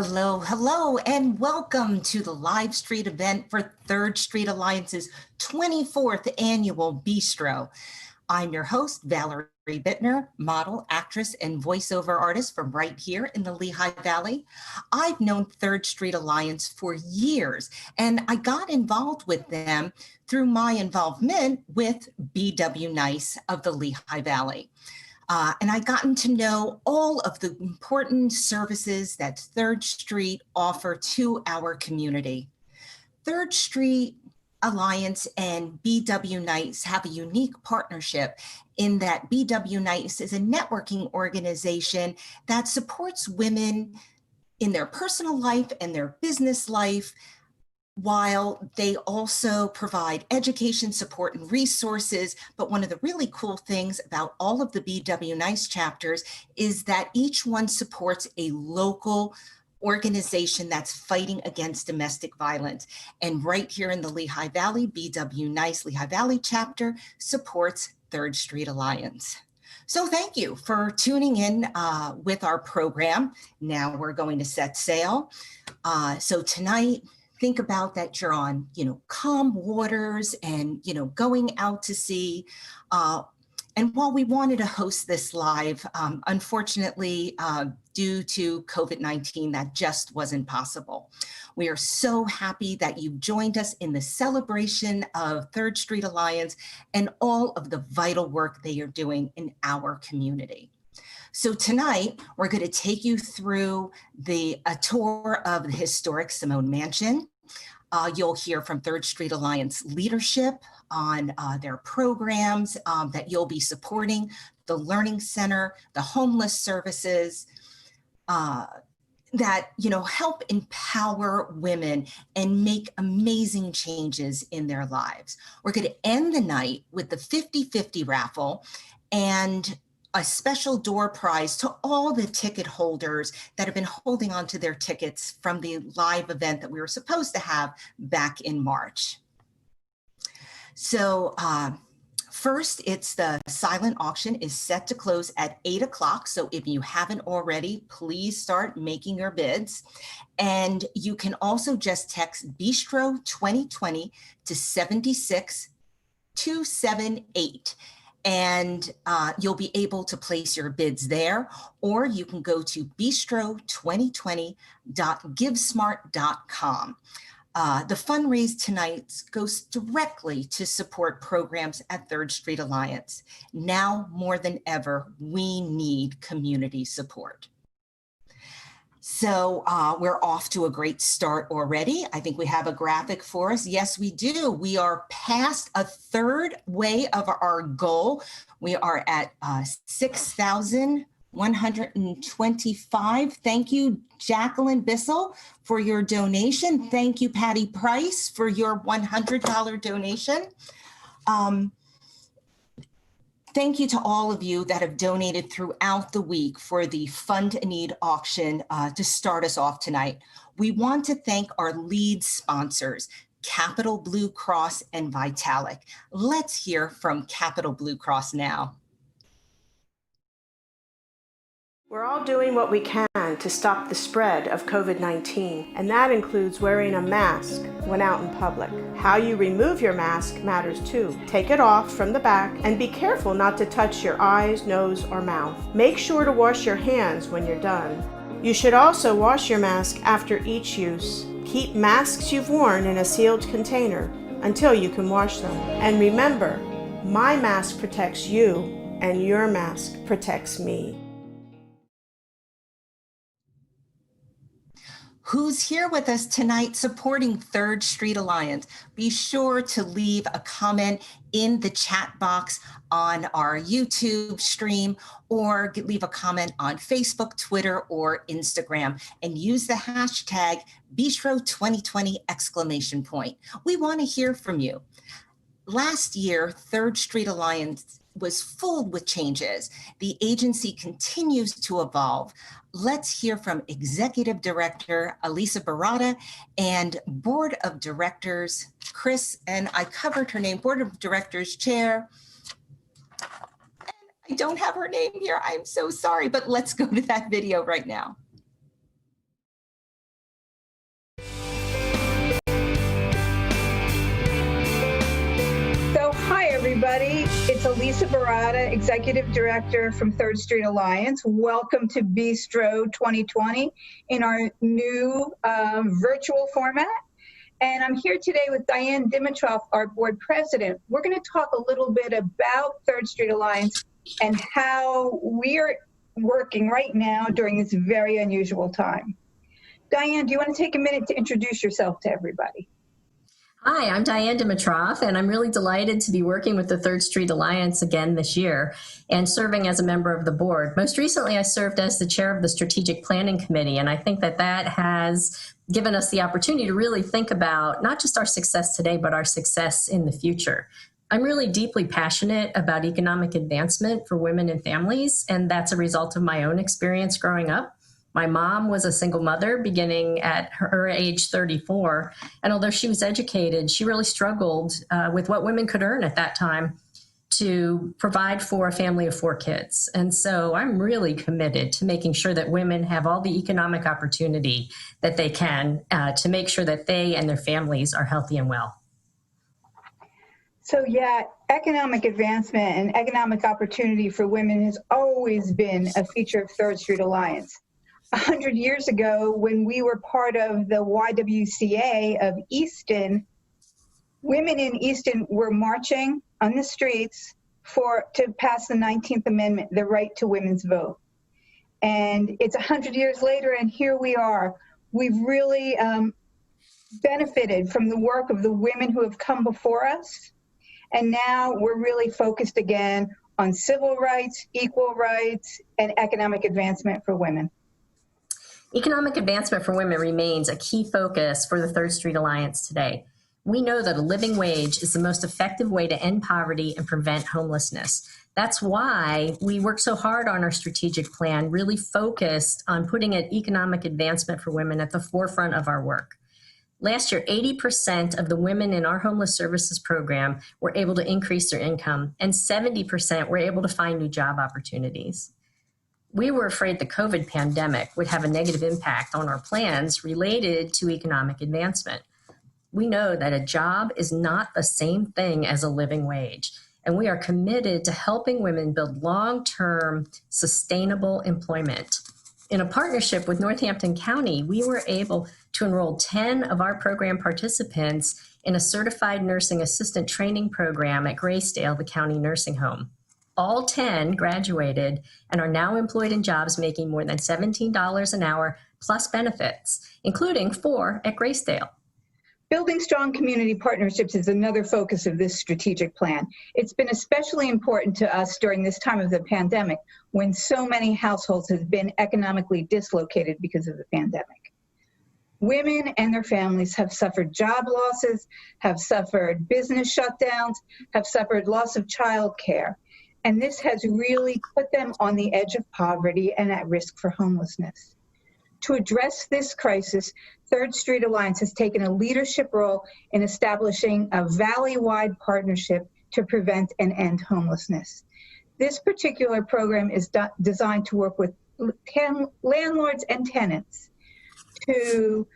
Hello, hello, and welcome to the live street event for Third Street Alliance's 24th annual Bistro. I'm your host, Valerie Bittner, model, actress, and voiceover artist from right here in the Lehigh Valley. I've known Third Street Alliance for years, and I got involved with them through my involvement with BW Nice of the Lehigh Valley. And I gotten to know all of the important services that Third Street offer to our community. Third Street Alliance and BW Nice have a unique partnership in that BW Nice is a networking organization that supports women in their personal life and their business life, while they also provide education, support, and resources. But one of the really cool things about all of the BW Nice chapters is that each one supports a local organization that's fighting against domestic violence. And right here in the Lehigh Valley, BW Nice Lehigh Valley chapter supports Third Street Alliance. So thank you for tuning in with our program. Now we're going to set sail. So tonight, think about that you're on, calm waters and, going out to sea. And while we wanted to host this live, unfortunately, due to COVID-19, that just wasn't possible. We are so happy that you've joined us in the celebration of Third Street Alliance and all of the vital work they are doing in our community. So tonight, we're going to take you through a tour of the historic Simone Mansion. You'll hear from Third Street Alliance leadership on their programs that you'll be supporting, the Learning Center, the homeless services, that help empower women and make amazing changes in their lives. We're going to end the night with the 50-50 raffle and a special door prize to all the ticket holders that have been holding on to their tickets from the live event that we were supposed to have back in March. So first, it's the silent auction is set to close at 8 o'clock. So if you haven't already, please start making your bids. And you can also just text Bistro 2020 to 76278. And you'll be able to place your bids there, or you can go to bistro2020.givesmart.com. The fundraise tonight goes directly to support programs at Third Street Alliance. Now more than ever, we need community support. So we're off to a great start already. I think we have a graphic for us. Yes, we do. We are past a third way of our goal. We are at 6,125. Thank you, Jacqueline Bissell, for your donation. Thank you, Patty Price, for your $100 donation. Thank you to all of you that have donated throughout the week for the Fund a Need auction to start us off tonight. We want to thank our lead sponsors, Capital Blue Cross and Vitalik. Let's hear from Capital Blue Cross now. We're all doing what we can to stop the spread of COVID-19, and that includes wearing a mask when out in public. How you remove your mask matters too. Take it off from the back and be careful not to touch your eyes, nose, or mouth. Make sure to wash your hands when you're done. You should also wash your mask after each use. Keep masks you've worn in a sealed container until you can wash them. And remember, my mask protects you and your mask protects me. Who's here with us tonight supporting Third Street Alliance? Be sure to leave a comment in the chat box on our YouTube stream, or leave a comment on Facebook, Twitter, or Instagram, and use the hashtag Bistro2020 ! We want to hear from you. Last year, Third Street Alliance was full with changes. The agency continues to evolve. Let's hear from Executive Director Elisa Barada and Board of Directors Chris, and I covered her name, Board of Directors Chair. I don't have her name here, I'm so sorry, but let's go to that video right now. It's Elisa Barada, Executive Director from Third Street Alliance. Welcome to Bistro 2020 in our new virtual format. And I'm here today with Diane Dimitrov, our board president. We're going to talk a little bit about Third Street Alliance and how we're working right now during this very unusual time. Diane, do you want to take a minute to introduce yourself to everybody? Hi, I'm Diane Dimitrov, and I'm really delighted to be working with the Third Street Alliance again this year and serving as a member of the board. Most recently, I served as the chair of the Strategic Planning Committee, and I think that that has given us the opportunity to really think about not just our success today, but our success in the future. I'm really deeply passionate about economic advancement for women and families, and that's a result of my own experience growing up. My mom was a single mother beginning at her age 34, and although she was educated, she really struggled with what women could earn at that time to provide for a family of 4 kids. And so I'm really committed to making sure that women have all the economic opportunity that they can to make sure that they and their families are healthy and well. So yeah, economic advancement and economic opportunity for women has always been a feature of Third Street Alliance. 100 years ago, when we were part of the YWCA of Easton, women in Easton were marching on the streets to pass the 19th Amendment, the right to women's vote. And it's 100 years later, and here we are. We've really benefited from the work of the women who have come before us. And now we're really focused again on civil rights, equal rights, and economic advancement for women. Economic advancement for women remains a key focus for the Third Street Alliance today. We know that a living wage is the most effective way to end poverty and prevent homelessness. That's why we work so hard on our strategic plan, really focused on putting an economic advancement for women at the forefront of our work. Last year, 80% of the women in our homeless services program were able to increase their income, and 70% were able to find new job opportunities. We were afraid the COVID pandemic would have a negative impact on our plans related to economic advancement. We know that a job is not the same thing as a living wage, and we are committed to helping women build long-term, sustainable employment. In a partnership with Northampton County, we were able to enroll 10 of our program participants in a certified nursing assistant training program at Graysdale, the county nursing home. All 10 graduated and are now employed in jobs making more than $17 an hour plus benefits, including 4 at Graysdale. Building strong community partnerships is another focus of this strategic plan. It's been especially important to us during this time of the pandemic, when so many households have been economically dislocated because of the pandemic. Women and their families have suffered job losses, have suffered business shutdowns, have suffered loss of childcare. And this has really put them on the edge of poverty and at risk for homelessness. To address this crisis, Third Street Alliance has taken a leadership role in establishing a valley-wide partnership to prevent and end homelessness. This particular program is designed to work with landlords and tenants to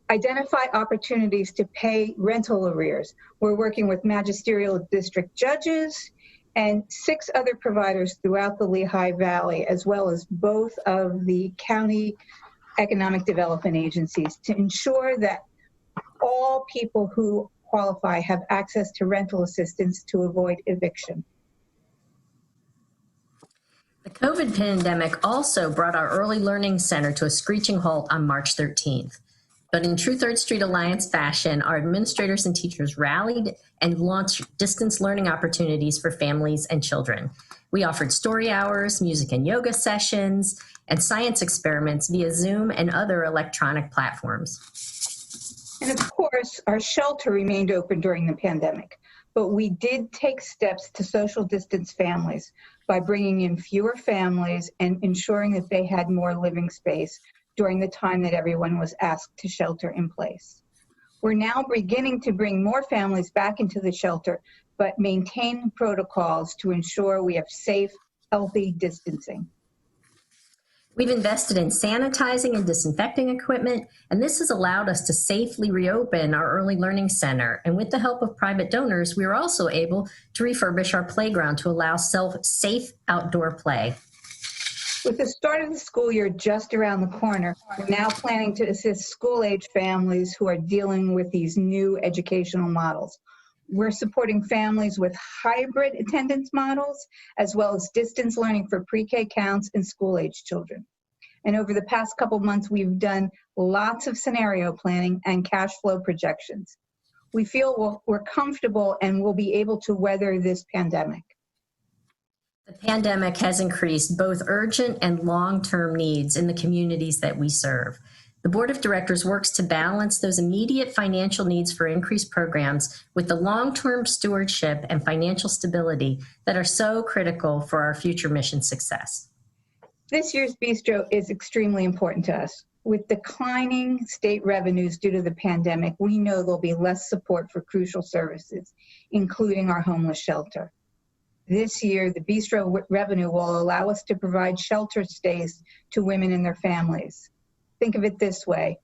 identify opportunities to pay rental arrears. We're working with magisterial district judges and 6 other providers throughout the Lehigh Valley, as well as both of the county economic development agencies, to ensure that all people who qualify have access to rental assistance to avoid eviction. The COVID pandemic also brought our Early Learning Center to a screeching halt on March 13th. But in true Third Street Alliance fashion, our administrators and teachers rallied and launched distance learning opportunities for families and children. We offered story hours, music and yoga sessions, and science experiments via Zoom and other electronic platforms. And of course, our shelter remained open during the pandemic, but we did take steps to social distance families by bringing in fewer families and ensuring that they had more living space during the time that everyone was asked to shelter in place. We're now beginning to bring more families back into the shelter, but maintain protocols to ensure we have safe, healthy distancing. We've invested in sanitizing and disinfecting equipment, and this has allowed us to safely reopen our early learning center. And with the help of private donors, we were also able to refurbish our playground to allow safe outdoor play. With the start of the school year just around the corner, we're now planning to assist school-age families who are dealing with these new educational models. We're supporting families with hybrid attendance models, as well as distance learning for pre-K counts and school-age children. And over the past couple months, we've done lots of scenario planning and cash flow projections. We feel we're comfortable and we'll be able to weather this pandemic. The pandemic has increased both urgent and long-term needs in the communities that we serve. The Board of Directors works to balance those immediate financial needs for increased programs with the long-term stewardship and financial stability that are so critical for our future mission success. This year's Bistro is extremely important to us. With declining state revenues due to the pandemic, we know there'll be less support for crucial services, including our homeless shelter. This year, the Bistro revenue will allow us to provide shelter stays to women and their families. Think of it this way.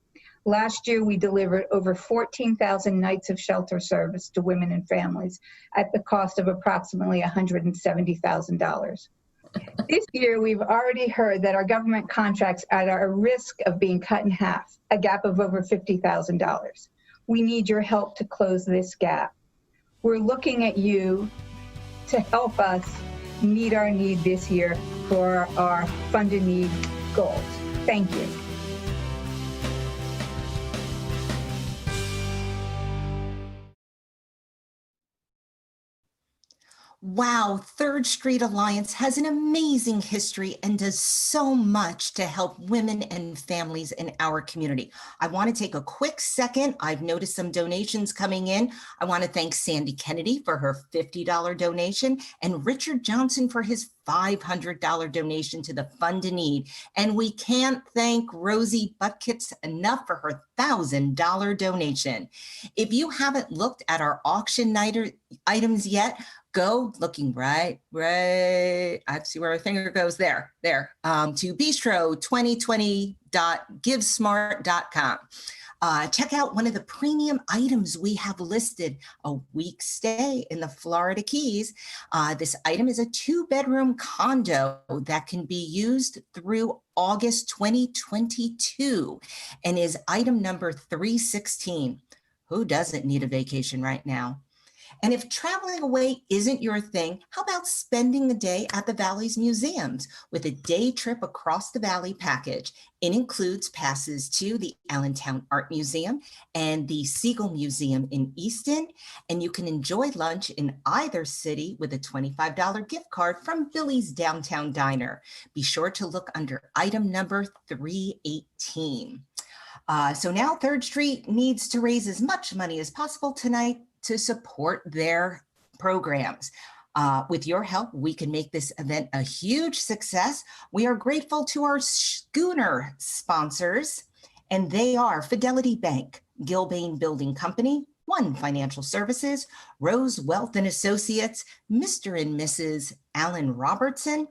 Last year, we delivered over 14,000 nights of shelter service to women and families at the cost of approximately $170,000. This year, we've already heard that our government contracts are at a risk of being cut in half, a gap of over $50,000. We need your help to close this gap. We're looking at you to help us meet our need this year for our funded need goals. Thank you. Wow, Third Street Alliance has an amazing history and does so much to help women and families in our community. I want to take a quick second. I've noticed some donations coming in. I want to thank Sandy Kennedy for her $50 donation and Richard Johnson for his $500 donation to the Fund to Need. And we can't thank Rosie Butkits enough for her $1,000 donation. If you haven't looked at our auction night items yet, go looking right. I see where my finger goes there, to bistro2020.givesmart.com. Check out one of the premium items we have listed, a week stay in the Florida Keys. This item is a 2-bedroom condo that can be used through August 2022 and is item number 316. Who doesn't need a vacation right now? And if traveling away isn't your thing, how about spending the day at the Valley's museums with a day trip across the Valley package? It includes passes to the Allentown Art Museum and the Siegel Museum in Easton, and you can enjoy lunch in either city with a $25 gift card from Billy's Downtown Diner. Be sure to look under item number 318. So now Third Street needs to raise as much money as possible tonight to support their programs. With your help, we can make this event a huge success. We are grateful to our schooner sponsors, and they are Fidelity Bank, Gilbane Building Company, One Financial Services, Rose Wealth and Associates, Mr. and Mrs. Alan Robertson.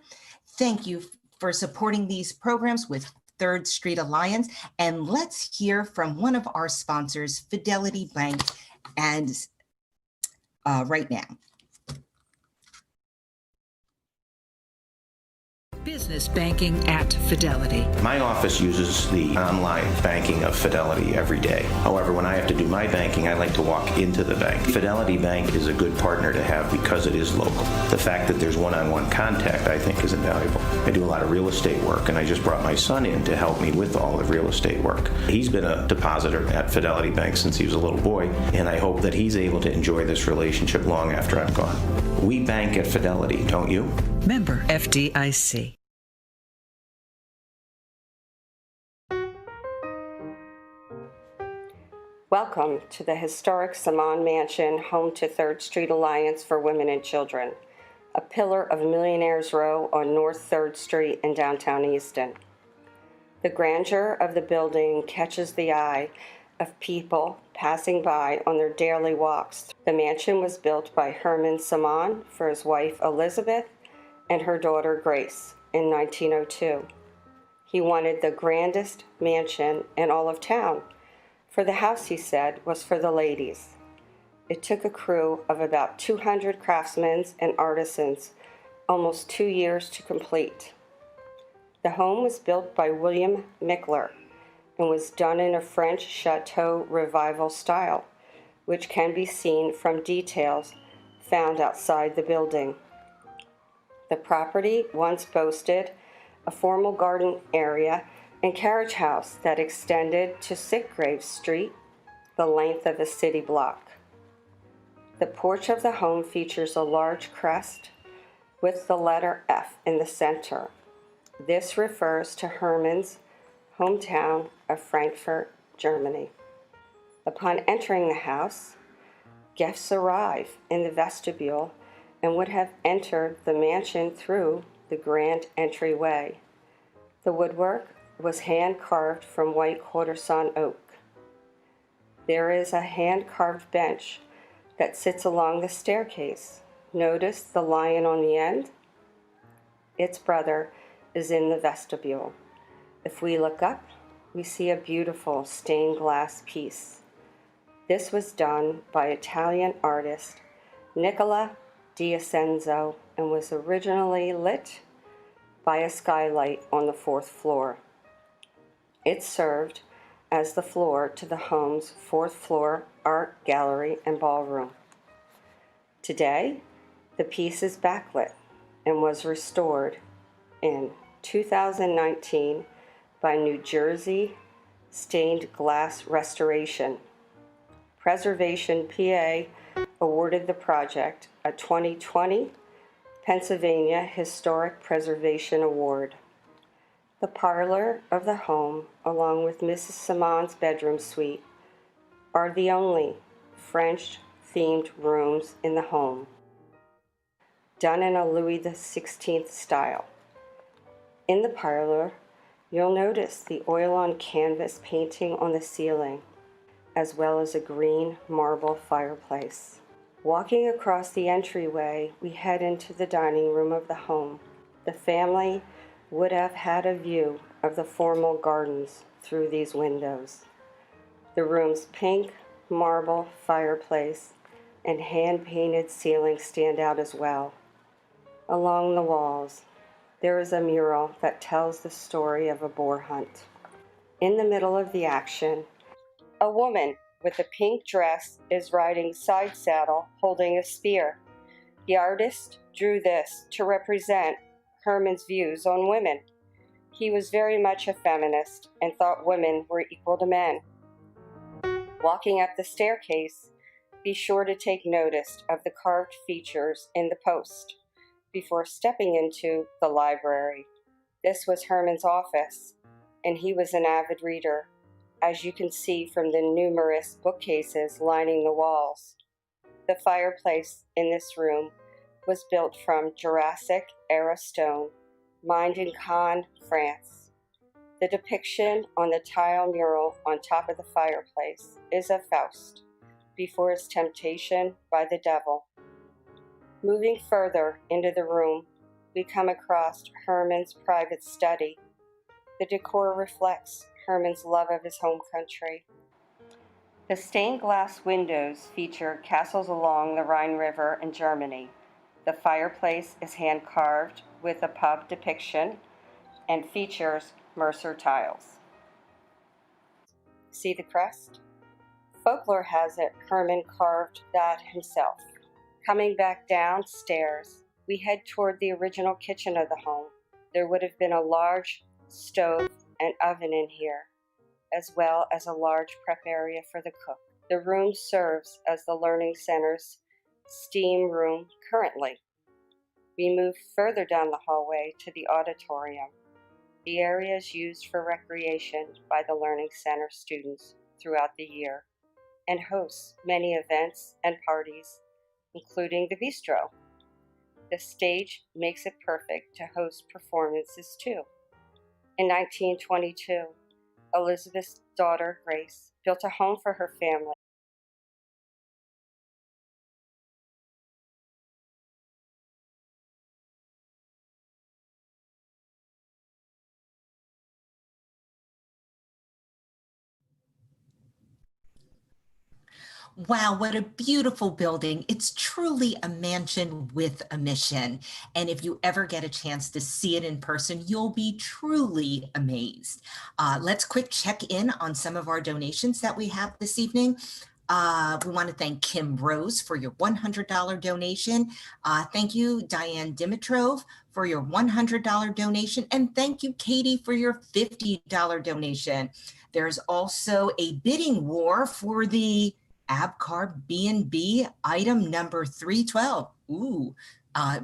Thank you for supporting these programs with Third Street Alliance. And let's hear from one of our sponsors, Fidelity Bank, and right now. Business banking at Fidelity. My office uses the online banking of Fidelity every day. However, when I have to do my banking, I like to walk into the bank. Fidelity Bank is a good partner to have because it is local. The fact that there's one-on-one contact, I think, is invaluable. I do a lot of real estate work, and I just brought my son in to help me with all the real estate work. He's been a depositor at Fidelity Bank since he was a little boy, and I hope that he's able to enjoy this relationship long after I'm gone. We bank at Fidelity, don't you? Member FDIC. Welcome to the historic Saman Mansion, home to Third Street Alliance for Women and Children, a pillar of Millionaires Row on North 3rd Street in downtown Easton. The grandeur of the building catches the eye of people passing by on their daily walks. The mansion was built by Herman Saman for his wife Elizabeth and her daughter Grace in 1902. He wanted the grandest mansion in all of town. For the house, he said, was for the ladies. It took a crew of about 200 craftsmen and artisans almost 2 years to complete. The home was built by William Mickler and was done in a French Chateau Revival style, which can be seen from details found outside the building. The property once boasted a formal garden area and carriage house that extended to Sitgrave Street, the length of a city block. The porch of the home features a large crest with the letter F in the center. This refers to Hermann's hometown of Frankfurt, Germany. Upon entering the house, guests arrive in the vestibule and would have entered the mansion through the grand entryway. The woodwork was hand-carved from white quartersawn oak. There is a hand-carved bench that sits along the staircase. Notice the lion on the end? Its brother is in the vestibule. If we look up, we see a beautiful stained glass piece. This was done by Italian artist Nicola D'Ascenzo and was originally lit by a skylight on the 4th floor. It served as the floor to the home's 4th floor art gallery and ballroom. Today, the piece is backlit and was restored in 2019 by New Jersey Stained Glass Restoration. Preservation PA awarded the project a 2020 Pennsylvania Historic Preservation Award. The parlor of the home, along with Mrs. Simon's bedroom suite, are the only French-themed rooms in the home, done in a Louis XVI style. In the parlor, you'll notice the oil-on-canvas painting on the ceiling, as well as a green marble fireplace. Walking across the entryway, we head into the dining room of the home. The family would have had a view of the formal gardens through these windows. The room's pink marble fireplace and hand-painted ceiling stand out as well. Along the walls, there is a mural that tells the story of a boar hunt. In the middle of the action, a woman with a pink dress is riding side saddle holding a spear. The artist drew this to represent Hermann's views on women. He was very much a feminist and thought women were equal to men. Walking up the staircase, be sure to take notice of the carved features in the post before stepping into the library. This was Hermann's office, and he was an avid reader, as you can see from the numerous bookcases lining the walls. The fireplace in this room was built from Jurassic-era stone, mined in Caen, France. The depiction on the tile mural on top of the fireplace is of Faust, before his temptation by the devil. Moving further into the room, we come across Hermann's private study. The decor reflects Hermann's love of his home country. The stained glass windows feature castles along the Rhine River in Germany. The fireplace is hand-carved with a pub depiction and features Mercer tiles. See the crest? Folklore has it Hermann carved that himself. Coming back downstairs, we head toward the original kitchen of the home. There would have been a large stove and oven in here, as well as a large prep area for the cook. The room serves as the Learning Center's steam room currently. We move further down the hallway to the auditorium. The area is used for recreation by the Learning Center students throughout the year and hosts many events and parties, including the Bistro. The stage makes it perfect to host performances too. In 1922, Elizabeth's daughter, Grace, built a home for her family Wow, what a beautiful building. It's truly a mansion with a mission. And if you ever get a chance to see it in person, you'll be truly amazed. Let's quick check in on some of our donations that we have this evening. We want to thank Kim Rose for your $100 donation. Thank you, Diane Dimitrov, for your $100 donation. And thank you, Katie, for your $50 donation. There's also a bidding war for the Abcar B&B item number 312. Ooh,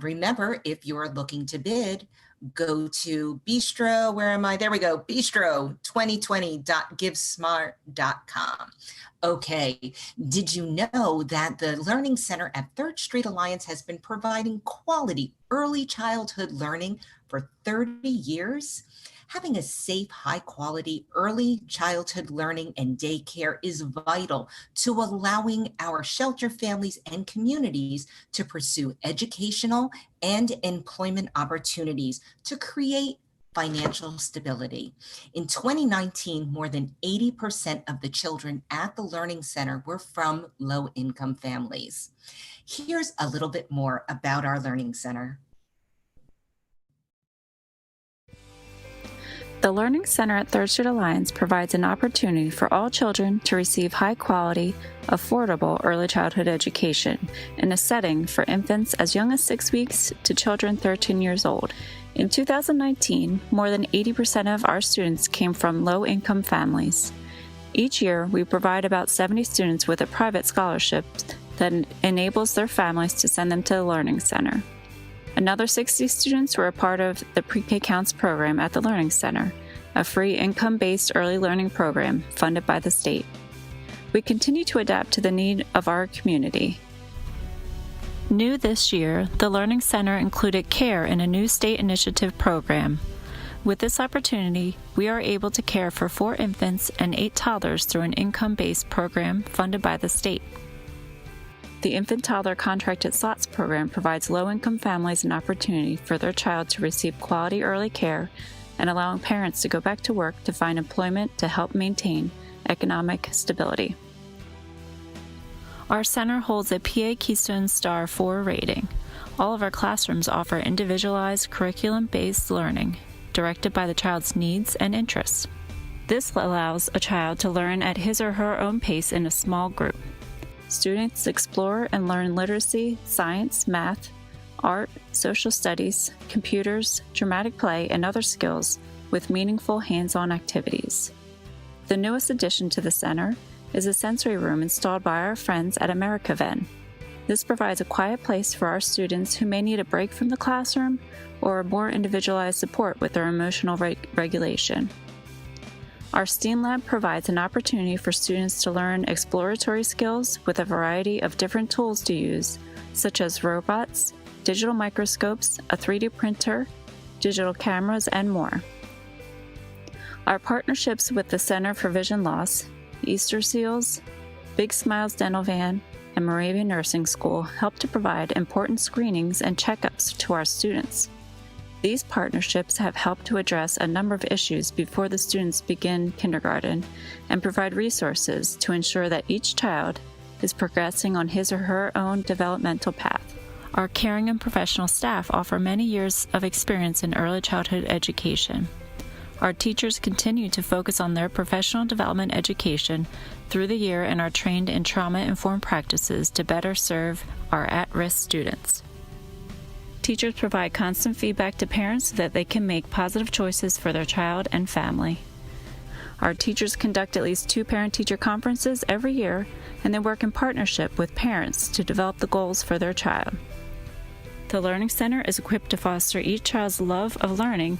remember, if you're looking to bid, go to Bistro, where am I? There we go, bistro2020.givesmart.com. Okay, did you know that the Learning Center at Third Street Alliance has been providing quality early childhood learning for 30 years? Having a safe, high-quality early childhood learning and daycare is vital to allowing our shelter families and communities to pursue educational and employment opportunities to create financial stability. In 2019, more than 80% of the children at the Learning Center were from low-income families. Here's a little bit more about our Learning Center. The Learning Center at Third Street Alliance provides an opportunity for all children to receive high-quality, affordable early childhood education in a setting for infants as young as 6 weeks to children 13 years old. In 2019, more than 80% of our students came from low-income families. Each year, we provide about 70 students with a private scholarship that enables their families to send them to the Learning Center. Another 60 students were a part of the Pre-K Counts program at the Learning Center, a free income-based early learning program funded by the state. We continue to adapt to the need of our community. New this year, the Learning Center included care in a new state initiative program. With this opportunity, we are able to care for 4 infants and 8 toddlers through an income-based program funded by the state. The Infant Toddler Contracted Slots program provides low-income families an opportunity for their child to receive quality early care and allowing parents to go back to work to find employment to help maintain economic stability. Our center holds a PA Keystone Star 4 rating. All of our classrooms offer individualized curriculum-based learning, directed by the child's needs and interests. This allows a child to learn at his or her own pace in a small group. Students explore and learn literacy, science, math, art, social studies, computers, dramatic play, and other skills with meaningful hands-on activities. The newest addition to the center is a sensory room installed by our friends at AmericaVen. This provides a quiet place for our students who may need a break from the classroom or more individualized support with their emotional regulation. Our STEAM Lab provides an opportunity for students to learn exploratory skills with a variety of different tools to use, such as robots, digital microscopes, a 3D printer, digital cameras, and more. Our partnerships with the Center for Vision Loss, Easter Seals, Big Smiles Dental Van, and Moravian Nursing School help to provide important screenings and checkups to our students. These partnerships have helped to address a number of issues before the students begin kindergarten and provide resources to ensure that each child is progressing on his or her own developmental path. Our caring and professional staff offer many years of experience in early childhood education. Our teachers continue to focus on their professional development education through the year and are trained in trauma-informed practices to better serve our at-risk students. Teachers provide constant feedback to parents so that they can make positive choices for their child and family. Our teachers conduct at least 2 parent-teacher conferences every year, and they work in partnership with parents to develop the goals for their child. The Learning Center is equipped to foster each child's love of learning,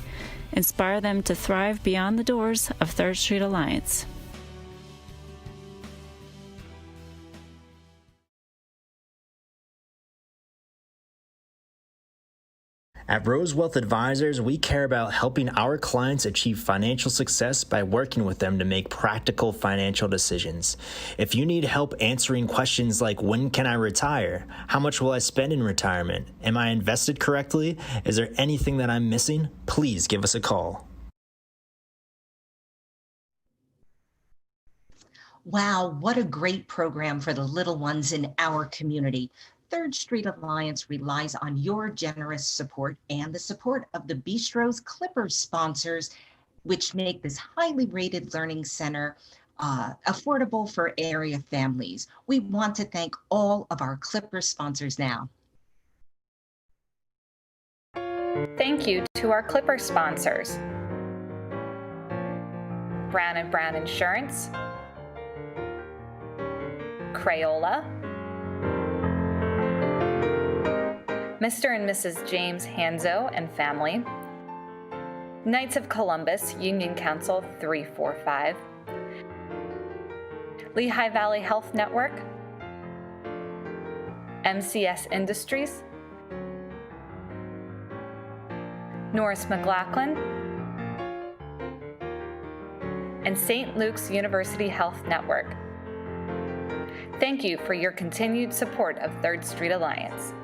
inspire them to thrive beyond the doors of Third Street Alliance. At Rose Wealth Advisors, we care about helping our clients achieve financial success by working with them to make practical financial decisions. If you need help answering questions like, when can I retire? How much will I spend in retirement? Am I invested correctly? Is there anything that I'm missing? Please give us a call. Wow, what a great program for the little ones in our community. Third Street Alliance relies on your generous support and the support of the Bistro's Clippers sponsors, which make this highly rated learning center affordable for area families. We want to thank all of our Clippers sponsors now. Thank you to our Clipper sponsors: Brown & Brown Insurance, Crayola, Mr. and Mrs. James Hanzo and family, Knights of Columbus Union Council 345, Lehigh Valley Health Network, MCS Industries, Norris McLaughlin, and St. Luke's University Health Network. Thank you for your continued support of Third Street Alliance.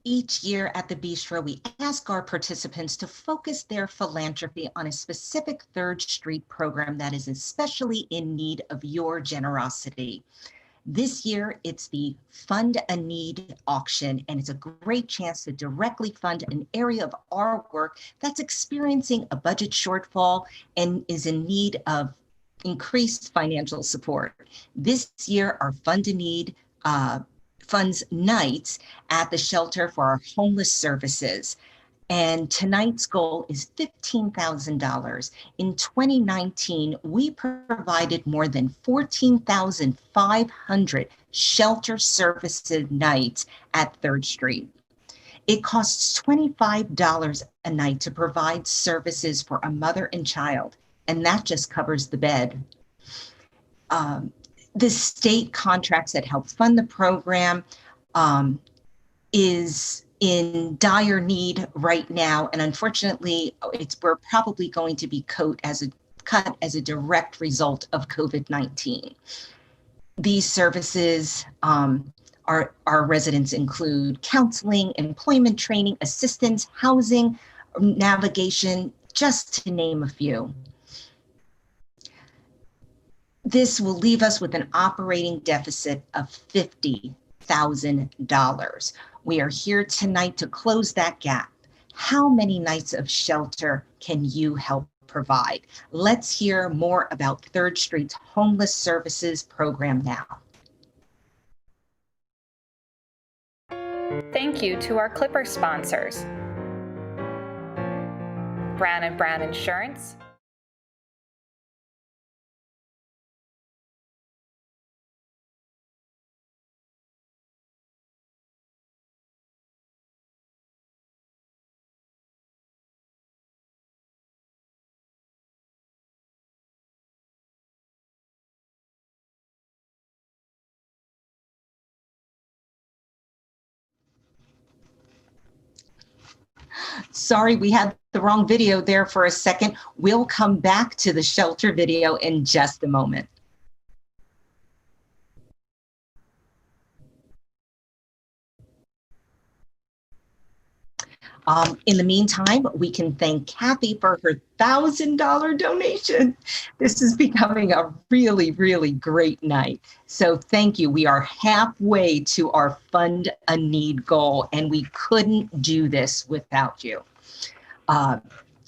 Each year at the Bistro, we ask our participants to focus their philanthropy on a specific Third Street program that is especially in need of your generosity. This year, it's the Fund a Need auction, and it's a great chance to directly fund an area of our work that's experiencing a budget shortfall and is in need of increased financial support. This year, our Fund a Need funds nights at the shelter for our homeless services. And tonight's goal is $15,000. In 2019, we provided more than 14,500 shelter services nights at Third Street. It costs $25 a night to provide services for a mother and child, and that just covers the bed. The state contracts that help fund the program is in dire need right now, and unfortunately, we're probably going to be cut as a direct result of COVID-19. These services, our residents include counseling, employment training, assistance, housing, navigation, just to name a few. This will leave us with an operating deficit of $50,000. We are here tonight to close that gap. How many nights of shelter can you help provide? Let's hear more about Third Street's Homeless Services program now. Thank you to our Clipper sponsors: Brown & Brown Insurance, Sorry, we had the wrong video there for a second. We'll come back to the shelter video in just a moment. In the meantime, we can thank Kathy for her $1,000 donation. This is becoming a really, really great night. So thank you. We are halfway to our Fund a Need goal, and we couldn't do this without you.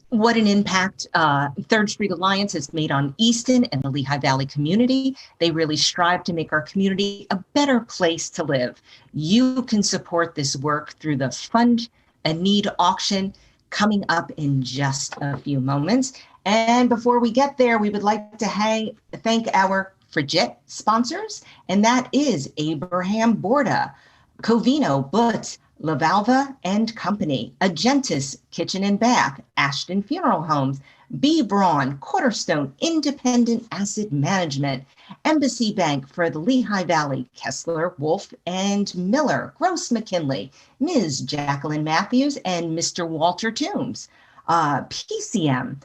What an impact Third Street Alliance has made on Easton and the Lehigh Valley community. They really strive to make our community a better place to live. You can support this work through the Fund a Need auction coming up in just a few moments. And before we get there, we would like to thank our Frigette sponsors, and that is Abraham Borda, Covino, Butz, LaValva and Company, Agentis Kitchen and Bath, Ashton Funeral Homes, B. Braun, Cornerstone Independent Asset Management, Embassy Bank for the Lehigh Valley, Kessler, Wolf, and Miller, Gross McKinley, Ms. Jacqueline Matthews, and Mr. Walter Toombs, PCM,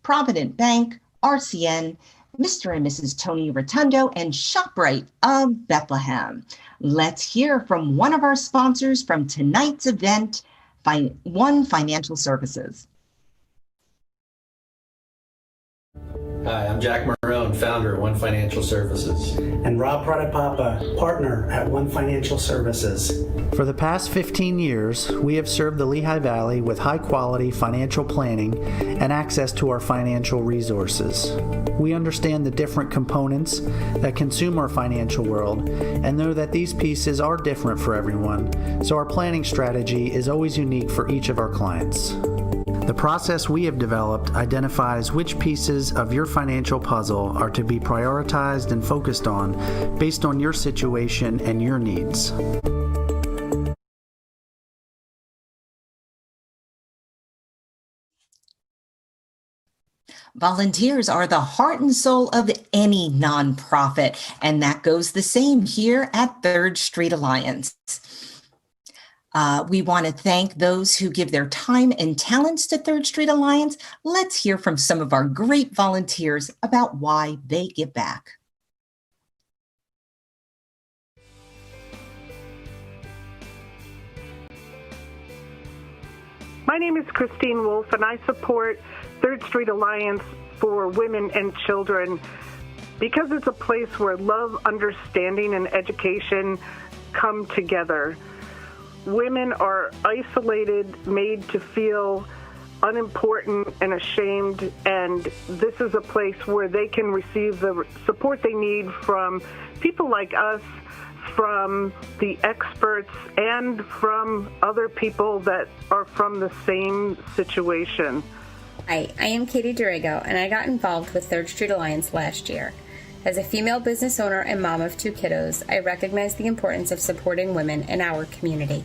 Provident Bank, RCN, Mr. and Mrs. Tony Rotundo, and ShopRite of Bethlehem. Let's hear from one of our sponsors from tonight's event, One Financial Services. Hi, I'm Jack Marone, founder of One Financial Services. And Rob Pradipapa, partner at One Financial Services. For the past 15 years, we have served the Lehigh Valley with high-quality financial planning and access to our financial resources. We understand the different components that consume our financial world and know that these pieces are different for everyone, so our planning strategy is always unique for each of our clients. The process we have developed identifies which pieces of your financial puzzle are to be prioritized and focused on based on your situation and your needs. Volunteers are the heart and soul of any nonprofit, and that goes the same here at Third Street Alliance. We want to thank those who give their time and talents to Third Street Alliance. Let's hear from some of our great volunteers about why they give back. My name is Christine Wolf, and I support Third Street Alliance for Women and Children because it's a place where love, understanding, and education come together. Women are isolated, made to feel unimportant and ashamed, and this is a place where they can receive the support they need from people like us, from the experts, and from other people that are from the same situation. Hi, I am Katie Durigo, and I got involved with Third Street Alliance last year. As a female business owner and mom of 2 kiddos, I recognize the importance of supporting women in our community.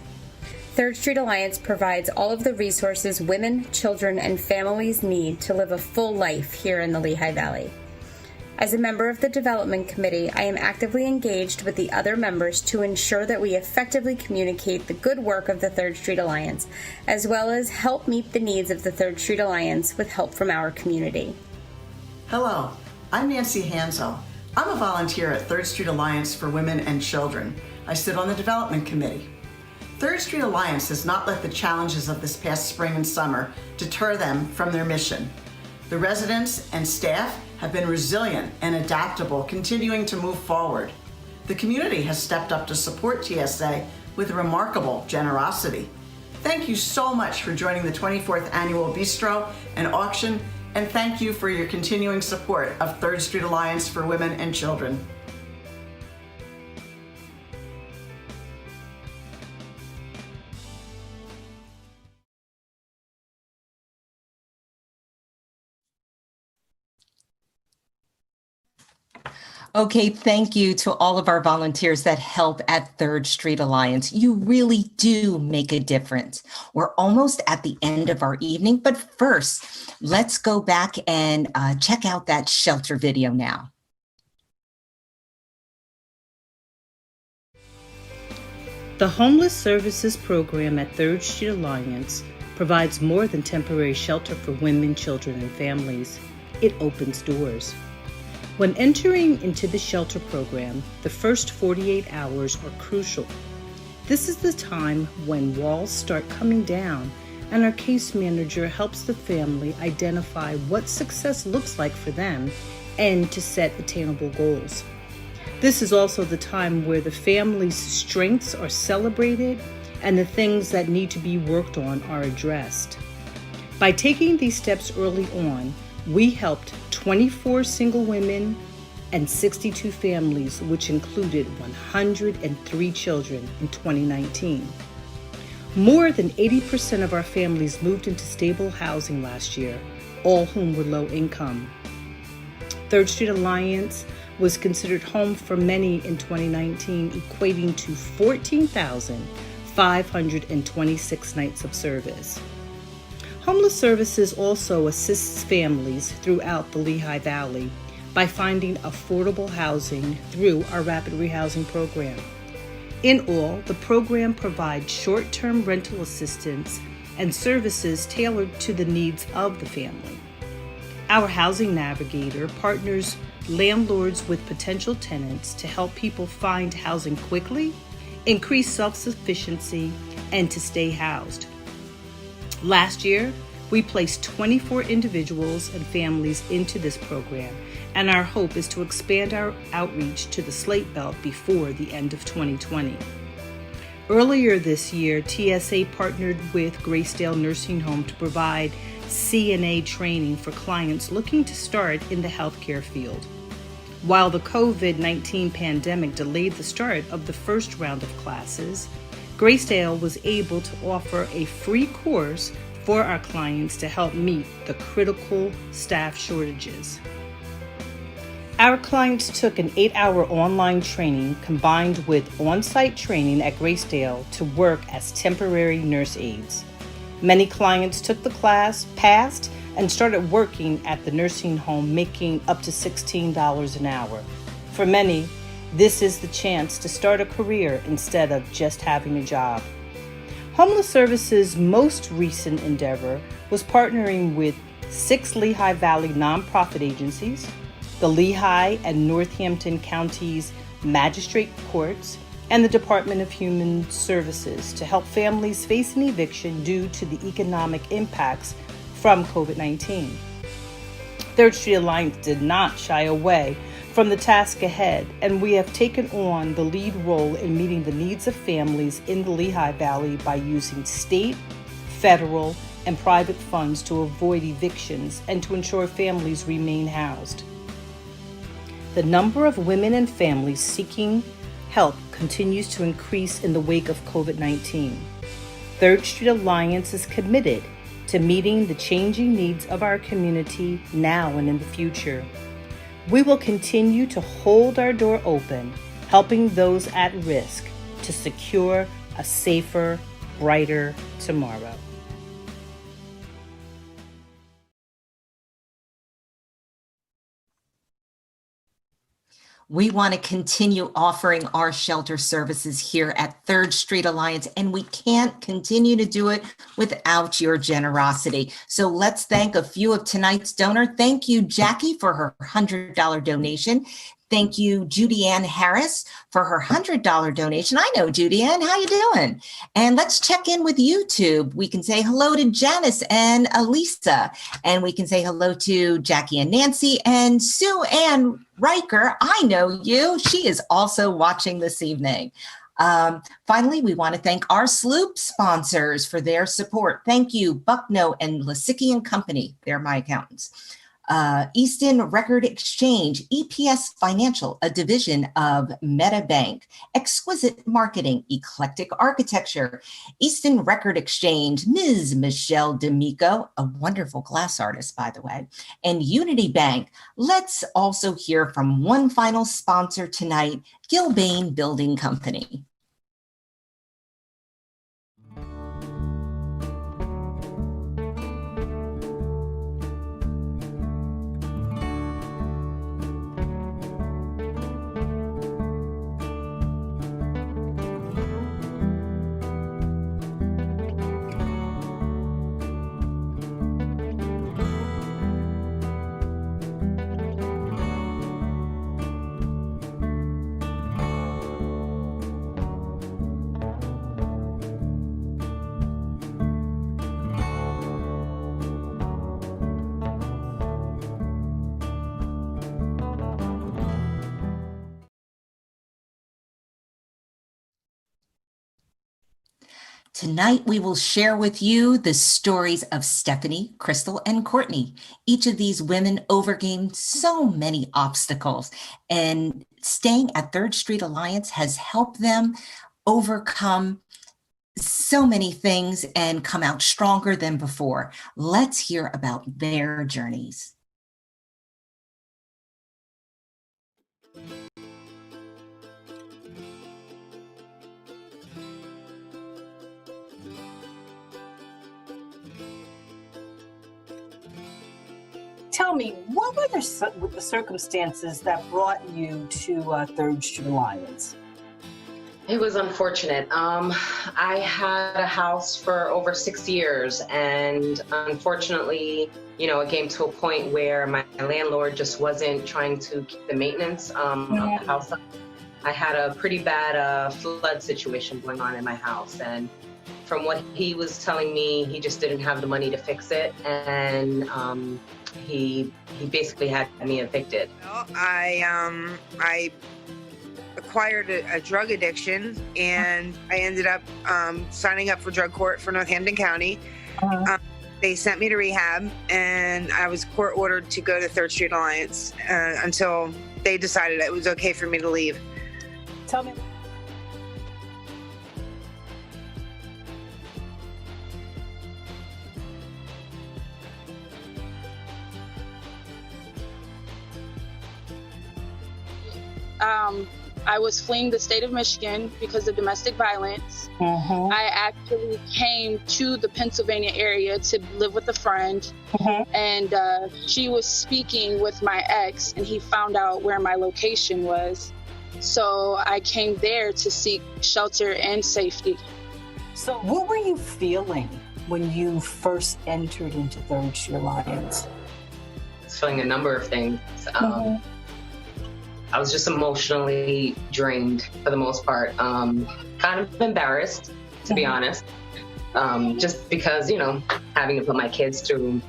Third Street Alliance provides all of the resources women, children, and families need to live a full life here in the Lehigh Valley. As a member of the Development Committee, I am actively engaged with the other members to ensure that we effectively communicate the good work of the Third Street Alliance, as well as help meet the needs of the Third Street Alliance with help from our community. Hello, I'm Nancy Hansel. I'm a volunteer at Third Street Alliance for Women and Children. I sit on the Development Committee. Third Street Alliance has not let the challenges of this past spring and summer deter them from their mission. The residents and staff have been resilient and adaptable, continuing to move forward. The community has stepped up to support TSA with remarkable generosity. Thank you so much for joining the 24th Annual Bistro and Auction, and thank you for your continuing support of Third Street Alliance for Women and Children. Okay, thank you to all of our volunteers that help at Third Street Alliance. You really do make a difference. We're almost at the end of our evening, but first, let's go back and check out that shelter video now. The Homeless Services Program at Third Street Alliance provides more than temporary shelter for women, children, and families. It opens doors. When entering into the shelter program, the first 48 hours are crucial. This is the time when walls start coming down, and our case manager helps the family identify what success looks like for them and to set attainable goals. This is also the time where the family's strengths are celebrated and the things that need to be worked on are addressed. By taking these steps early on, we helped 24 single women and 62 families, which included 103 children in 2019. More than 80% of our families moved into stable housing last year, all whom were low income. Third Street Alliance was considered home for many in 2019, equating to 14,526 nights of service. Homeless Services also assists families throughout the Lehigh Valley by finding affordable housing through our Rapid Rehousing program. In all, the program provides short-term rental assistance and services tailored to the needs of the family. Our housing navigator partners landlords with potential tenants to help people find housing quickly, increase self-sufficiency, and to stay housed. Last year, we placed 24 individuals and families into this program, and our hope is to expand our outreach to the Slate Belt before the end of 2020. Earlier this year, TSA partnered with Graysdale Nursing Home to provide CNA training for clients looking to start in the healthcare field. While the COVID-19 pandemic delayed the start of the first round of classes, Graysdale was able to offer a free course for our clients to help meet the critical staff shortages. Our clients took an 8-hour online training combined with on-site training at Graysdale to work as temporary nurse aides. Many clients took the class, passed, and started working at the nursing home, making up to $16 an hour. For many, this is the chance to start a career instead of just having a job. Homeless Services' most recent endeavor was partnering with 6 Lehigh Valley nonprofit agencies, the Lehigh and Northampton Counties Magistrate Courts, and the Department of Human Services to help families face an eviction due to the economic impacts from COVID-19. Third Street Alliance did not shy away from the task ahead, and we have taken on the lead role in meeting the needs of families in the Lehigh Valley by using state, federal, and private funds to avoid evictions and to ensure families remain housed. The number of women and families seeking help continues to increase in the wake of COVID-19. Third Street Alliance is committed to meeting the changing needs of our community now and in the future. We will continue to hold our door open, helping those at risk to secure a safer, brighter tomorrow. We want to continue offering our shelter services here at Third Street Alliance, and we can't continue to do it without your generosity. So let's thank a few of tonight's donors. Thank you, Jackie, for her $100 donation. Thank you, Judy Ann Harris, for her $100 donation. I know, Judy Ann, how you doing? And let's check in with YouTube. We can say hello to Janice and Elisa, and we can say hello to Jackie and Nancy and Sue Ann Riker. I know you. She is also watching this evening. Finally, we want to thank our Sloop sponsors for their support. Thank you, Bucknoe and Lisicki and Company. They're my accountants. Easton Record Exchange, EPS Financial, a division of Meta Bank, Exquisite Marketing, Eclectic Architecture, Easton Record Exchange, Ms. Michelle D'Amico, a wonderful glass artist, by the way, and Unity Bank. Let's also hear from one final sponsor tonight, Gilbane Building Company. Tonight, we will share with you the stories of Stephanie, Crystal, and Courtney. Each of these women overcame so many obstacles, and staying at Third Street Alliance has helped them overcome so many things and come out stronger than before. Let's hear about their journeys. Tell me, what were the circumstances that brought you to Third Street Alliance? It was unfortunate. I had a house for over 6 years, and unfortunately, it came to a point where my landlord just wasn't trying to keep the maintenance of the house up. I had a pretty bad flood situation going on in my house, and from what he was telling me, he just didn't have the money to fix it, and he basically had me evicted. Well, I acquired a drug addiction, and I ended up signing up for drug court for Northampton County. They sent me to rehab, and I was court ordered to go to Third Street Alliance until they decided it was okay for me to leave. Tell me. I was fleeing the state of Michigan because of domestic violence. I actually came to the Pennsylvania area to live with a friend, and she was speaking with my ex, and he found out where my location was. So I came there to seek shelter and safety. So what were you feeling when you first entered into Third Street Alliance? I was feeling a number of things. I was just emotionally drained for the most part. Kind of embarrassed, to be honest. Just because, having to put my kids through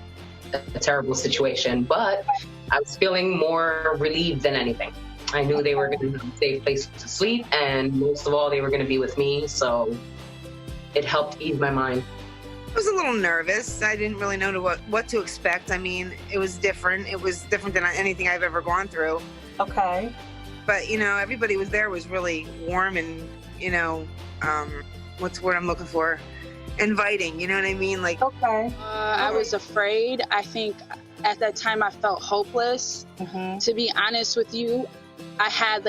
a terrible situation. But I was feeling more relieved than anything. I knew they were going to have a safe place to sleep, and most of all, they were going to be with me. So it helped ease my mind. I was a little nervous. I didn't really know what to expect. I mean, it was different. It was different than anything I've ever gone through. Okay. But, everybody was there was really warm and, what's the word I'm looking for? Inviting, you know what I mean? Like, okay. I was afraid. I think at that time I felt hopeless. To be honest with you, I had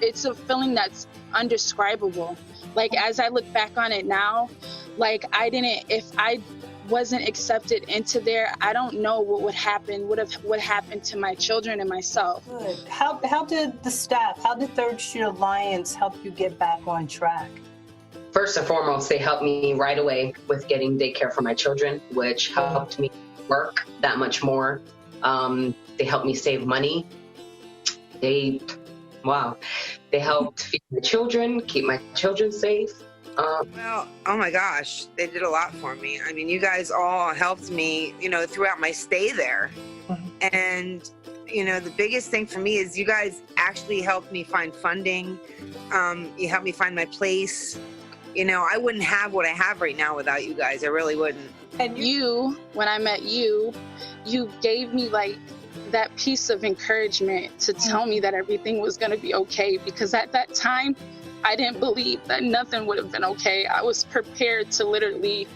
it's a feeling that's undescribable. Like, as I look back on it now, if I wasn't accepted into there, I don't know what would happen, what happened to my children and myself. Good. How did the staff, how did Third Street Alliance help you get back on track? First and foremost, they helped me right away with getting daycare for my children, which helped me work that much more. They helped me save money. They helped feed my children, keep my children safe. Well, oh my gosh, they did a lot for me. I mean, you guys all helped me, throughout my stay there. And, the biggest thing for me is you guys actually helped me find funding. You helped me find my place. I wouldn't have what I have right now without you guys. I really wouldn't. And when I met you gave me that piece of encouragement to tell me that everything was going to be okay, because at that time, I didn't believe that nothing would have been okay. I was prepared to literally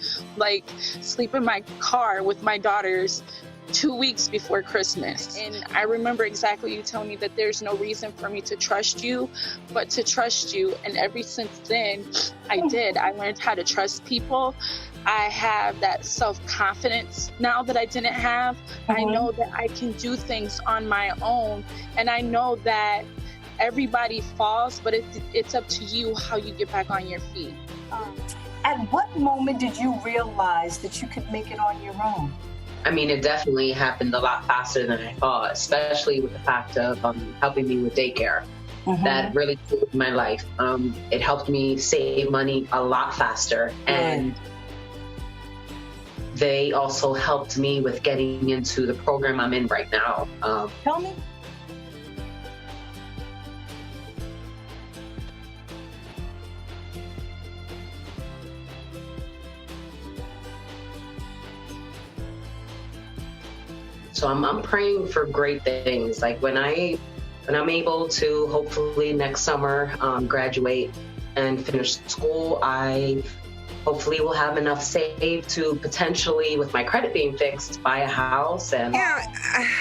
sleep in my car with my daughters 2 weeks before Christmas. And I remember exactly you telling me that there's no reason for me to trust you, but to trust you. And ever since then, I did. I learned how to trust people. I have that self-confidence now that I didn't have. I know that I can do things on my own. And I know that everybody falls, but it's up to you how you get back on your feet. At what moment did you realize that you could make it on your own? I mean, it definitely happened a lot faster than I thought, especially with the fact of helping me with daycare. That really changed my life. It helped me save money a lot faster. And they also helped me with getting into the program I'm in right now. Tell me. So I'm praying for great things. Like when I'm able to hopefully next summer graduate and finish school, I hopefully will have enough saved to potentially, with my credit being fixed, buy a house. And yeah,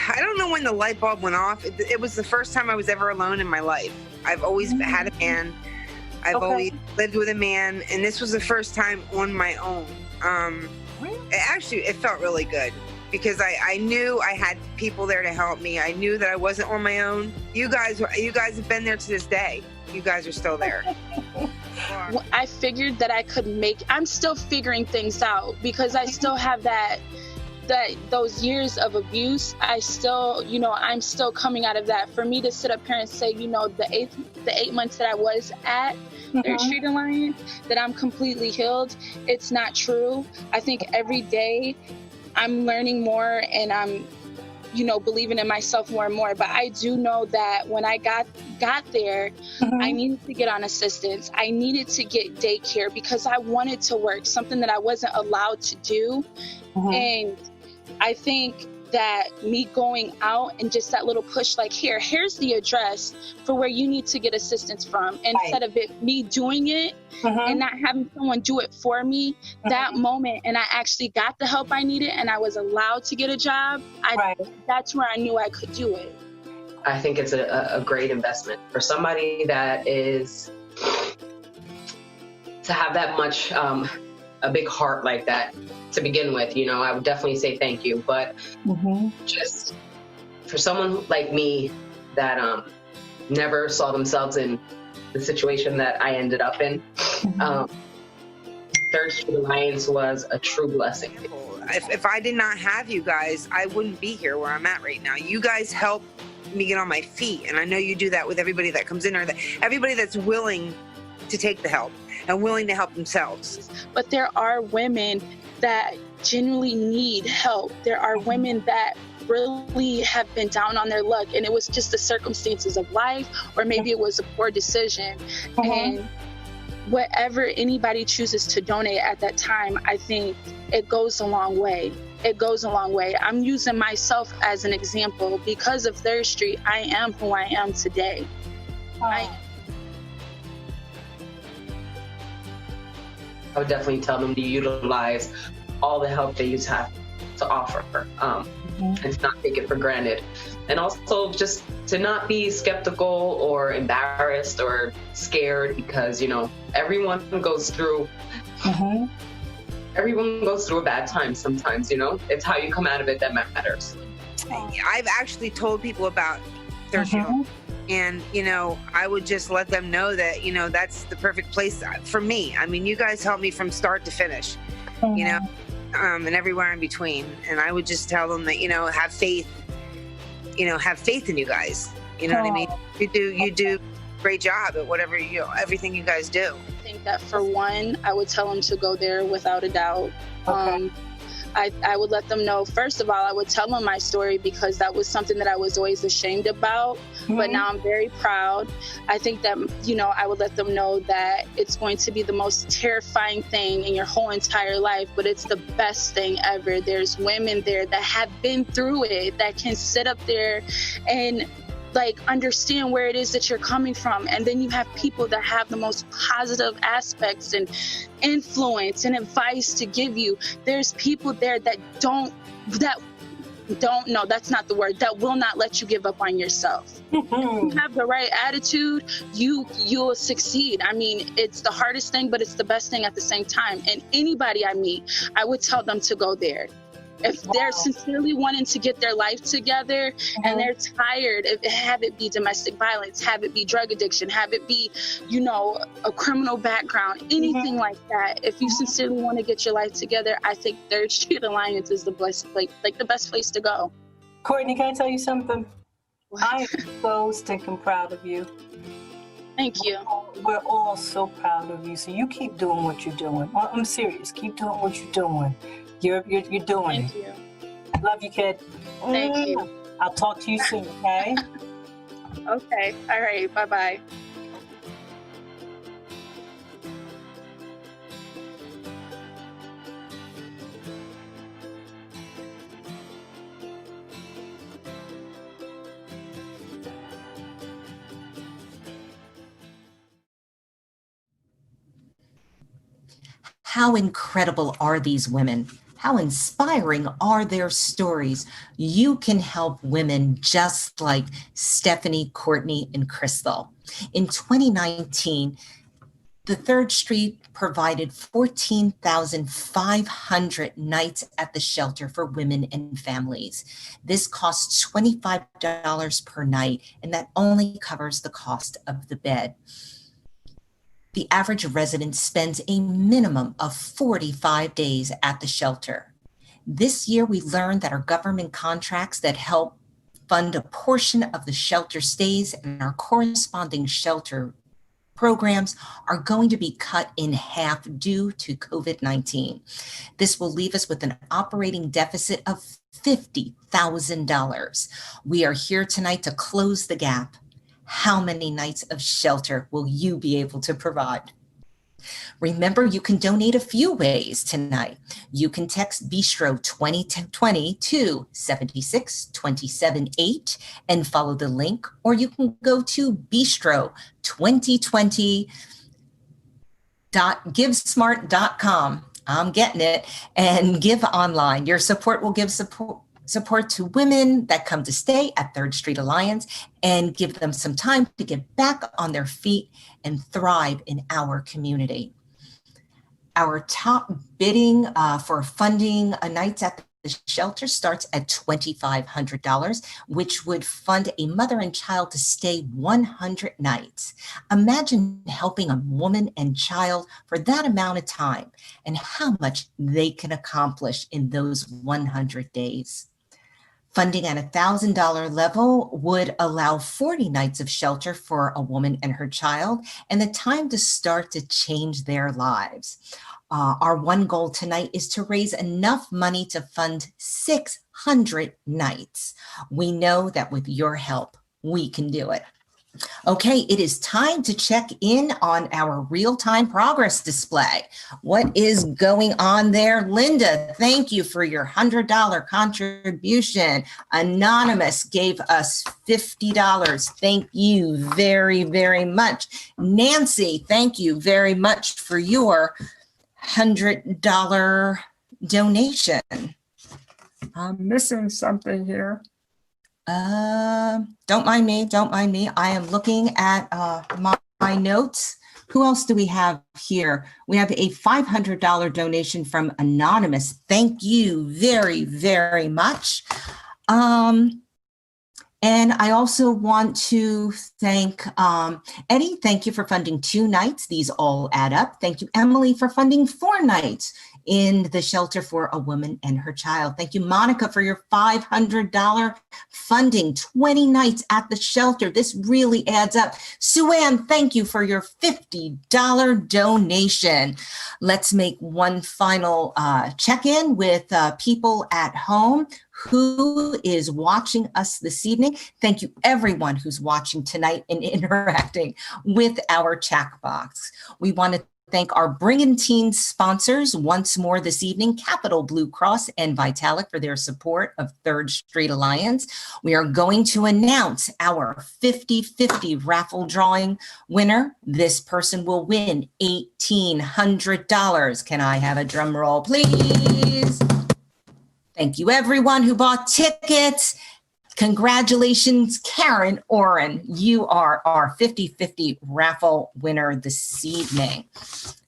I don't know when the light bulb went off. It was the first time I was ever alone in my life. I've always had a man. I've always lived with a man, and this was the first time on my own. It felt really good. Because I knew I had people there to help me. I knew that I wasn't on my own. You guys have been there to this day. You guys are still there. I figured that I could I'm still figuring things out because I still have that that those years of abuse, I still, I'm still coming out of that. For me to sit up here and say, the 8 months that I was at Third Street Alliance, that I'm completely healed, it's not true. I think every day I'm learning more and I'm, believing in myself more and more. But I do know that when I got there, I needed to get on assistance. I needed to get daycare because I wanted to work, something that I wasn't allowed to do. And I think that me going out and just that little push, like, here's the address for where you need to get assistance from, instead of it me doing it and not having someone do it for me, that moment, and I actually got the help I needed and I was allowed to get a job, that's where I knew I could do it. I think it's a great investment for somebody that is, to have that much, a big heart like that to begin with, I would definitely say thank you. But just for someone like me that never saw themselves in the situation that I ended up in, Third Street Alliance was a true blessing. If I did not have you guys, I wouldn't be here where I'm at right now. You guys help me get on my feet, and I know you do that with everybody that comes in, or everybody that's willing to take the help and willing to help themselves. But there are women that genuinely need help. There are women that really have been down on their luck, and it was just the circumstances of life, or maybe it was a poor decision. And whatever anybody chooses to donate at that time, I think it goes a long way. It goes a long way. I'm using myself as an example. Because of Third Street, I am who I am today. I would definitely tell them to utilize all the help that you have to offer, and to not take it for granted. And also just to not be skeptical or embarrassed or scared, because, everyone goes through a bad time sometimes, It's how you come out of it that matters. I've actually told people about Third Street, and, I would just let them know that, that's the perfect place for me. I mean, you guys helped me from start to finish, and everywhere in between. And I would just tell them that, have faith, have faith in you guys. You know what I mean? You do a great job at whatever, everything you guys do. I think that for one, I would tell them to go there without a doubt. I would let them know, first of all, I would tell them my story, because that was something that I was always ashamed about, but now I'm very proud. I think that, I would let them know that it's going to be the most terrifying thing in your whole entire life, but it's the best thing ever. There's women there that have been through it, that can sit up there and understand where it is that you're coming from. And then you have people that have the most positive aspects and influence and advice to give you. There's people there that no, that's not the word, that will not let you give up on yourself. If you have the right attitude, you'll succeed. I mean, it's the hardest thing, but it's the best thing at the same time. And anybody I meet, I would tell them to go there. If they're sincerely wanting to get their life together and they're tired, have it be domestic violence, have it be drug addiction, have it be, a criminal background, anything like that. If you sincerely want to get your life together, I think Third Street Alliance is the best place to go. Courtney, can I tell you something? I am so stinking proud of you. Thank you. We're all so proud of you. So you keep doing what you're doing. Well, I'm serious. Keep doing what you're doing. You're doing Thank you. Love you, kid. Thank you. I'll talk to you soon, okay? Okay. All right. Bye-bye. How incredible are these women? How inspiring are their stories? You can help women just like Stephanie, Courtney, and Crystal. In 2019, the Third Street provided 14,500 nights at the shelter for women and families. This costs $25 per night, and that only covers the cost of the bed. The average resident spends a minimum of 45 days at the shelter. This year, we learned that our government contracts that help fund a portion of the shelter stays and our corresponding shelter programs are going to be cut in half due to COVID-19. This will leave us with an operating deficit of $50,000. We are here tonight to close the gap. How many nights of shelter will you be able to provide? Remember, you can donate a few ways tonight. You can text Bistro 2020 to 76278 and follow the link, or you can go to bistro2020.givesmart.com. I'm getting it, and give online. Your support will give support to women that come to stay at Third Street Alliance and give them some time to get back on their feet and thrive in our community. Our top bidding for funding nights at the shelter starts at $2,500, which would fund a mother and child to stay 100 nights. Imagine helping a woman and child for that amount of time and how much they can accomplish in those 100 days. Funding at $1,000 level would allow 40 nights of shelter for a woman and her child, and the time to start to change their lives. Our one goal tonight is to raise enough money to fund 600 nights. We know that with your help, we can do it. Okay, it is time to check in on our real-time progress display. What is going on there? Linda, thank you for your $100 contribution. Anonymous gave us $50. Thank you very, very much. Nancy, thank you very much for your $100 donation. I'm missing something here. Don't mind me. I am looking at my notes. Who else do we have here? We have a $500 donation from Anonymous. Thank you very, very much. And I also want to thank Eddie. Thank you for funding 2 nights. These all add up. Thank you, Emily, for funding 4 nights in the shelter for a woman and her child. Thank you, Monica, for your $500 funding, 20 nights at the shelter. This really adds up. Sue Ann, thank you for your $50 donation. Let's make one final check-in with people at home. Who is watching us this evening? Thank you, everyone who's watching tonight and interacting with our chat box. We want to thank our Bringin' Teens sponsors once more this evening, Capital Blue Cross and Vitalik, for their support of Third Street Alliance. We are going to announce our 50-50 raffle drawing winner. This person will win $1,800. Can I have a drum roll, please? Thank you, everyone who bought tickets. Congratulations, Karen Oren. You are our 50-50 raffle winner this evening.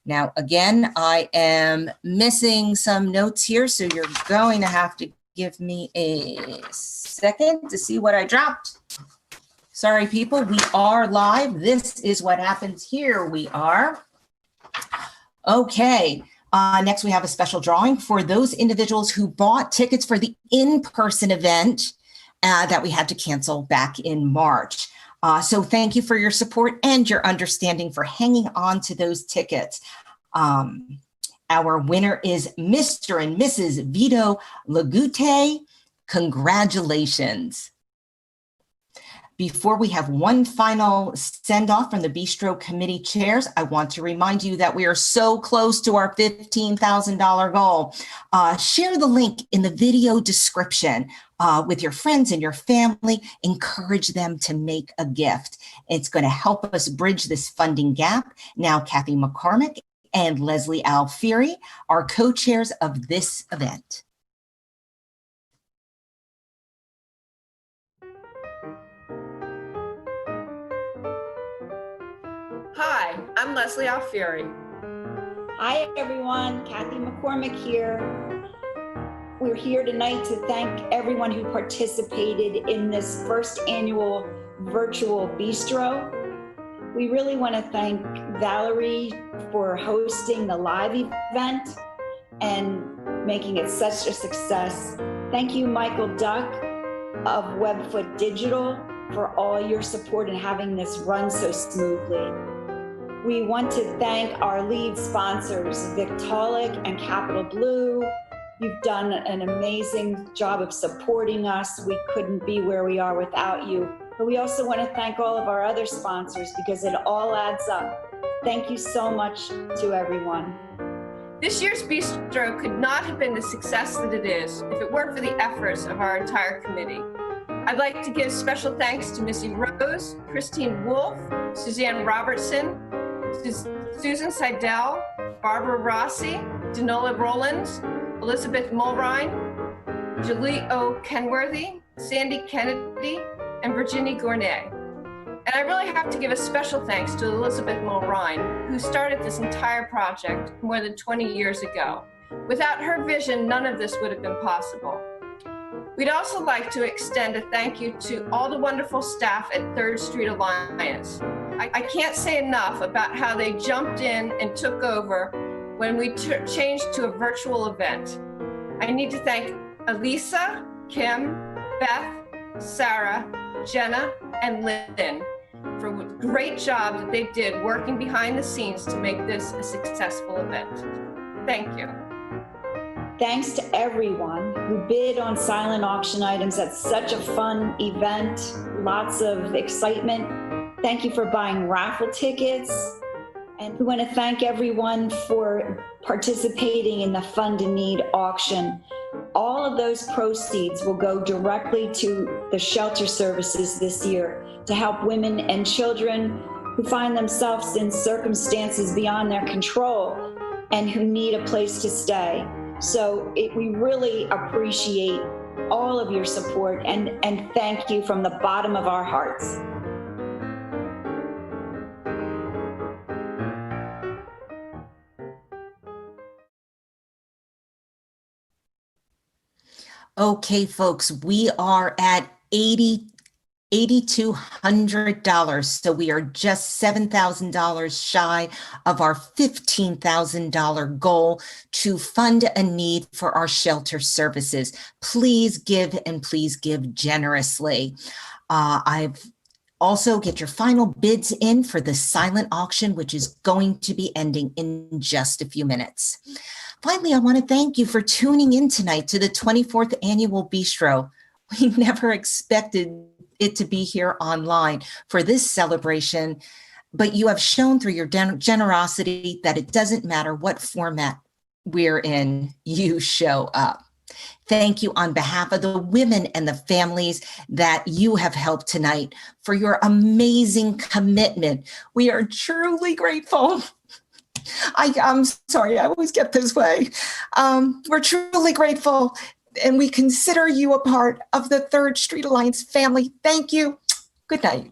Now, again, I am missing some notes here, so you're going to have to give me a second to see what I dropped. Sorry, people, we are live. This is what happens. Here we are. Okay. Next, we have a special drawing for those individuals who bought tickets for the in-person event that we had to cancel back in March. So thank you for your support and your understanding for hanging on to those tickets. Our winner is Mr. and Mrs. Vito Lagute. Congratulations. Before we have one final send-off from the Bistro Committee chairs, I want to remind you that we are so close to our $15,000 goal. Share the link in the video description with your friends and your family. Encourage them to make a gift. It's going to help us bridge this funding gap. Now, Kathy McCormick and Leslie Alfieri are co-chairs of this event. Hi, I'm Leslie Alfieri. Hi everyone, Kathy McCormick here. We're here tonight to thank everyone who participated in this first annual virtual bistro. We really want to thank Valerie for hosting the live event and making it such a success. Thank you, Michael Duck of Webfoot Digital, for all your support in having this run so smoothly. We want to thank our lead sponsors, Victaulic and Capital Blue. You've done an amazing job of supporting us. We couldn't be where we are without you. But we also want to thank all of our other sponsors because it all adds up. Thank you so much to everyone. This year's Bistro could not have been the success that it is if it weren't for the efforts of our entire committee. I'd like to give special thanks to Missy Rose, Christine Wolf, Suzanne Robertson, Susan Seidel, Barbara Rossi, Danola Rollins, Elizabeth Mulrine, Julie O. Kenworthy, Sandy Kennedy, and Virginie Gournay. And I really have to give a special thanks to Elizabeth Mulrine, who started this entire project more than 20 years ago. Without her vision, none of this would have been possible. We'd also like to extend a thank you to all the wonderful staff at 3rd Street Alliance. I can't say enough about how they jumped in and took over when we changed to a virtual event. I need to thank Elisa, Kim, Beth, Sarah, Jenna, and Lynn for the great job that they did working behind the scenes to make this a successful event. Thank you. Thanks to everyone who bid on silent auction items at such a fun event, lots of excitement. Thank you for buying raffle tickets. And we want to thank everyone for participating in the Fund in Need auction. All of those proceeds will go directly to the shelter services this year to help women and children who find themselves in circumstances beyond their control and who need a place to stay. So we really appreciate all of your support and thank you from the bottom of our hearts. Okay, folks, we are at $8,200. So we are just $7,000 shy of our $15,000 goal to fund a need for our shelter services. Please give and please give generously. I've also get your final bids in for the silent auction, which is going to be ending in just a few minutes. Finally, I want to thank you for tuning in tonight to the 24th Annual Bistro. We never expected it to be here online for this celebration, but you have shown through your generosity that it doesn't matter what format we're in, you show up. Thank you on behalf of the women and the families that you have helped tonight for your amazing commitment. We are truly grateful. I'm sorry, I always get this way. We're truly grateful and we consider you a part of the 3rd Street Alliance family. Thank you. Good night.